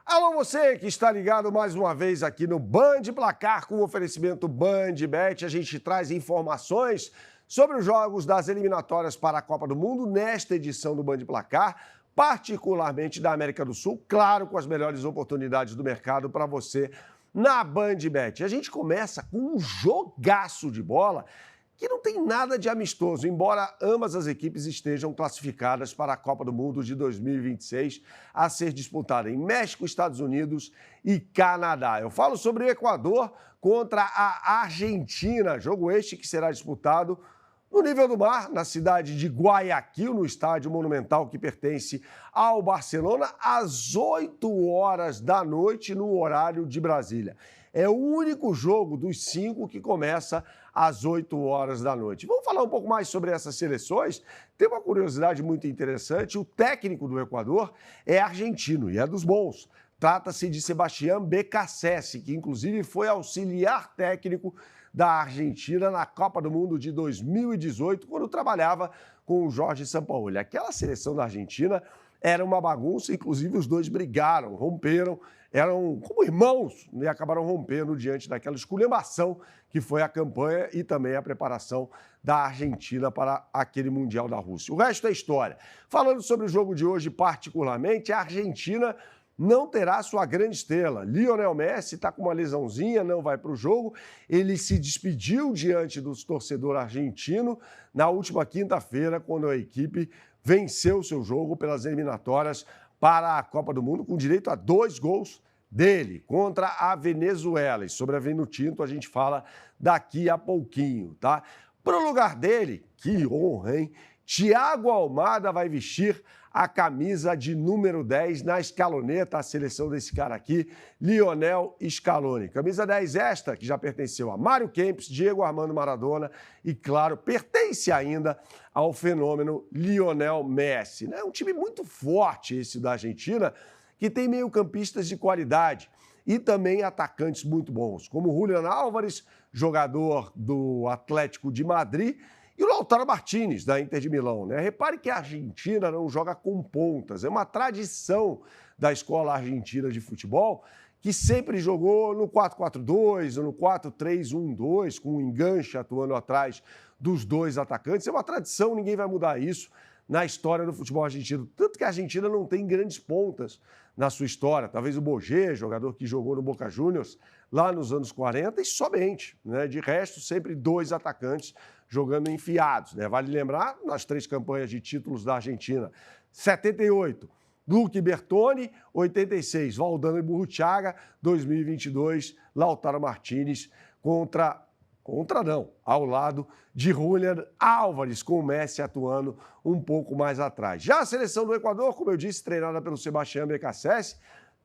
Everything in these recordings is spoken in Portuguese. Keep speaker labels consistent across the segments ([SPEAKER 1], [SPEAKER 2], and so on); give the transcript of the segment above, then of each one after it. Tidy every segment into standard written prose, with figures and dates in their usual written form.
[SPEAKER 1] Alô, você que está ligado mais uma vez aqui no Band Placar com o oferecimento BandBet. A gente traz informações sobre os jogos das eliminatórias para a Copa do Mundo nesta edição do Band Placar, particularmente da América do Sul, claro, com as melhores oportunidades do mercado para você na BandBet. A gente começa com um jogaço de bola que não tem nada de amistoso, embora ambas as equipes estejam classificadas para a Copa do Mundo de 2026, a ser disputada em México, Estados Unidos e Canadá. Eu falo sobre o Equador contra a Argentina, jogo este que será disputado no nível do mar, na cidade de Guayaquil, no estádio monumental que pertence ao Barcelona, às 8 horas da noite, no horário de Brasília. É o único jogo dos 5 que começa às 8 horas da noite. Vamos falar um pouco mais sobre essas seleções? Tem uma curiosidade muito interessante. O técnico do Equador é argentino e é dos bons. Trata-se de Sebastián Beccacece, que inclusive foi auxiliar técnico da Argentina na Copa do Mundo de 2018, quando trabalhava com o Jorge Sampaoli. Aquela seleção da Argentina era uma bagunça, inclusive os dois brigaram, romperam, eram como irmãos e acabaram rompendo diante daquela esculhambação que foi a campanha e também a preparação da Argentina para aquele Mundial da Rússia. O resto é história. Falando sobre o jogo de hoje particularmente, a Argentina não terá sua grande estrela. Lionel Messi está com uma lesãozinha, não vai para o jogo. Ele se despediu diante do torcedor argentino na última quinta-feira, quando a equipe venceu seu jogo pelas eliminatórias para a Copa do Mundo, com direito a 2 gols dele contra a Venezuela. E sobre a Vinotinto a gente fala daqui a pouquinho, tá? Para o lugar dele, que honra, hein? Thiago Almada vai vestir a camisa de número 10 na escaloneta, a seleção desse cara aqui, Lionel Scaloni. Camisa 10 esta, que já pertenceu a Mário Kempis, Diego Armando Maradona e, claro, pertence ainda ao fenômeno Lionel Messi. É um time muito forte esse da Argentina, que tem meio-campistas de qualidade e também atacantes muito bons, como Julián Álvares, jogador do Atlético de Madrid, e o Lautaro Martínez, da Inter de Milão, né? Repare que a Argentina não joga com pontas. É uma tradição da escola argentina de futebol que sempre jogou no 4-4-2 ou no 4-3-1-2, com um enganche atuando atrás dos dois atacantes. É uma tradição, ninguém vai mudar isso na história do futebol argentino. Tanto que a Argentina não tem grandes pontas na sua história. Talvez o Bogé, jogador que jogou no Boca Juniors lá nos anos 40, e somente, né? De resto, sempre 2 atacantes jogando enfiados, né? Vale lembrar, nas 3 campanhas de títulos da Argentina, 78, Luque Bertoni, 86, Valdano e Burruchaga, 2022, Lautaro Martínez ao lado de Julián Álvares, com o Messi atuando um pouco mais atrás. Já a seleção do Equador, como eu disse, treinada pelo Sebastián Beccacece,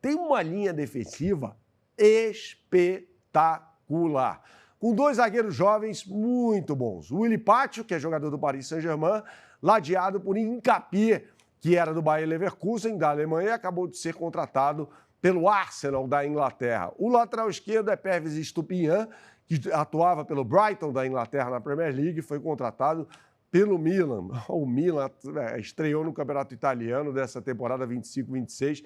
[SPEAKER 1] tem uma linha defensiva espetacular, com 2 zagueiros jovens muito bons. O Willy Pátio, que é jogador do Paris Saint-Germain, ladeado por Hincapié, que era do Bayer Leverkusen, da Alemanha, e acabou de ser contratado pelo Arsenal da Inglaterra. O lateral esquerdo é Pervis Estupiñán, que atuava pelo Brighton da Inglaterra na Premier League, foi contratado pelo Milan. O Milan estreou no Campeonato Italiano dessa temporada 25-26,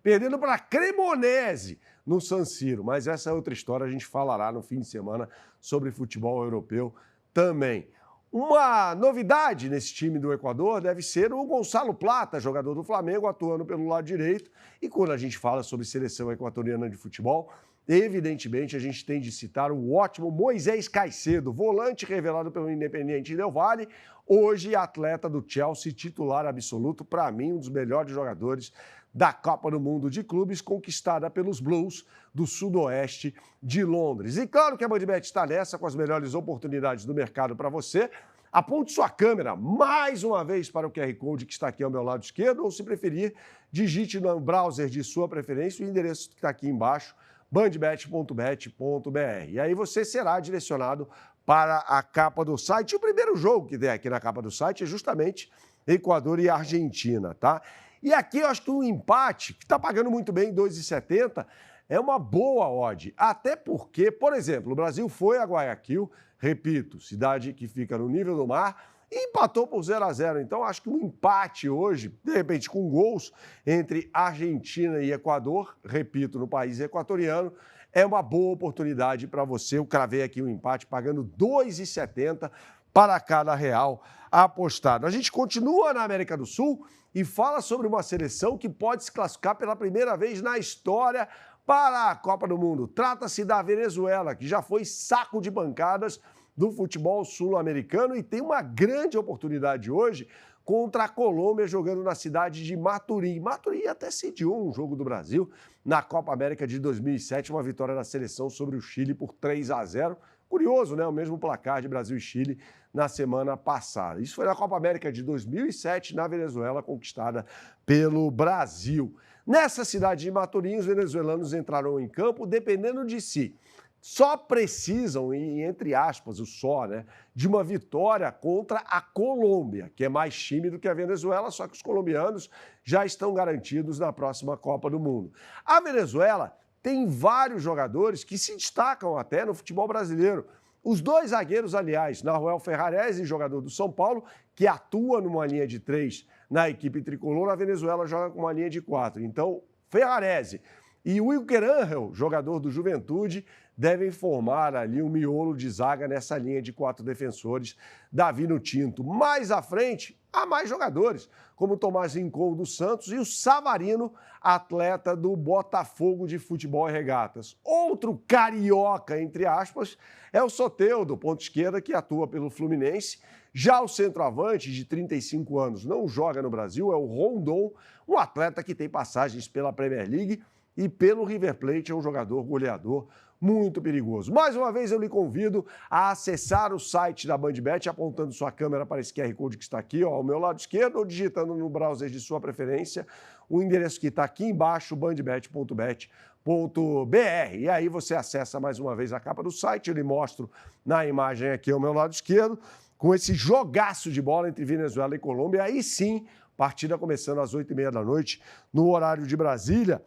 [SPEAKER 1] perdendo para a Cremonese no San Siro. Mas essa é outra história, a gente falará no fim de semana sobre futebol europeu também. Uma novidade nesse time do Equador deve ser o Gonçalo Plata, jogador do Flamengo, atuando pelo lado direito. E quando a gente fala sobre seleção equatoriana de futebol, evidentemente a gente tem de citar o ótimo Moisés Caicedo, volante revelado pelo Independiente Del Valle, hoje atleta do Chelsea, titular absoluto, para mim um dos melhores jogadores da Copa do Mundo de Clubes, conquistada pelos Blues do Sudoeste de Londres. E claro que a BandBet está nessa, com as melhores oportunidades do mercado para você. Aponte sua câmera mais uma vez para o QR Code que está aqui ao meu lado esquerdo, ou se preferir, digite no browser de sua preferência o endereço que está aqui embaixo, bandbet.bet.br. E aí você será direcionado para a capa do site. O primeiro jogo que tem aqui na capa do site é justamente Equador e Argentina, tá? E aqui eu acho que um empate, que está pagando muito bem, 2,70, é uma boa odd. Até porque, por exemplo, o Brasil foi a Guayaquil, repito, cidade que fica no nível do mar, e empatou por 0-0. Então, acho que um empate hoje, de repente com gols entre Argentina e Equador, repito, no país equatoriano, é uma boa oportunidade para você. Eu cravei aqui um empate pagando R$ 2,70 para cada real apostado. A gente continua na América do Sul e fala sobre uma seleção que pode se classificar pela primeira vez na história para a Copa do Mundo. Trata-se da Venezuela, que já foi saco de pancadas do futebol sul-americano e tem uma grande oportunidade hoje contra a Colômbia, jogando na cidade de Maturim. Maturim até sediou um jogo do Brasil na Copa América de 2007, uma vitória da seleção sobre o Chile por 3-0. Curioso, né? O mesmo placar de Brasil e Chile na semana passada. Isso foi na Copa América de 2007, na Venezuela, conquistada pelo Brasil. Nessa cidade de Maturim, os venezuelanos entraram em campo dependendo de si. Só precisam, entre aspas, o só, né, de uma vitória contra a Colômbia, que é mais time do que a Venezuela, só que os colombianos já estão garantidos na próxima Copa do Mundo. A Venezuela tem vários jogadores que se destacam até no futebol brasileiro. Os dois zagueiros, aliás, Nahuel Ferrarese, jogador do São Paulo, que atua numa linha de 3 na equipe tricolor, a Venezuela joga com uma linha de 4. Então, Ferrarese e Wilker Ángel, jogador do Juventude, devem formar ali um miolo de zaga nessa linha de 4 defensores da Vinotinto. Mais à frente, há mais jogadores, como Tomás Rincon do Santos e o Savarino, atleta do Botafogo de Futebol e Regatas. Outro carioca, entre aspas, é o Soteldo, ponta esquerda, que atua pelo Fluminense. Já o centroavante, de 35 anos, não joga no Brasil, é o Rondon, um atleta que tem passagens pela Premier League e pelo River Plate, é um jogador goleador muito perigoso. Mais uma vez eu lhe convido a acessar o site da BandBet, apontando sua câmera para esse QR Code que está aqui, ó, ao meu lado esquerdo, ou digitando no browser de sua preferência o endereço que está aqui embaixo, bandbet.bet.br. E aí você acessa mais uma vez a capa do site, eu lhe mostro na imagem aqui ao meu lado esquerdo, com esse jogaço de bola entre Venezuela e Colômbia. Aí sim, partida começando às 8h30 da noite, no horário de Brasília.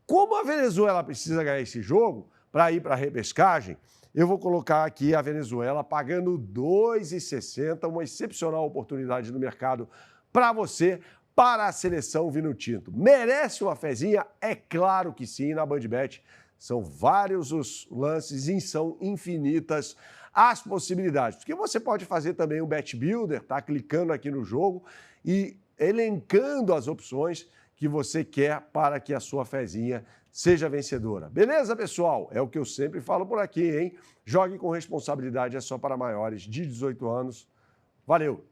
[SPEAKER 1] Como a Venezuela precisa ganhar esse jogo para ir para a repescagem, eu vou colocar aqui a Venezuela pagando R$ 2,60, uma excepcional oportunidade no mercado para você, para a seleção Vinotinto. Merece uma fezinha? É claro que sim, na BandBet. São vários os lances e são infinitas as possibilidades. Porque você pode fazer também o Bet Builder, tá? Clicando aqui no jogo e elencando as opções que você quer para que a sua fezinha seja vencedora. Beleza, pessoal? É o que eu sempre falo por aqui, hein? Jogue com responsabilidade, é só para maiores de 18 anos. Valeu!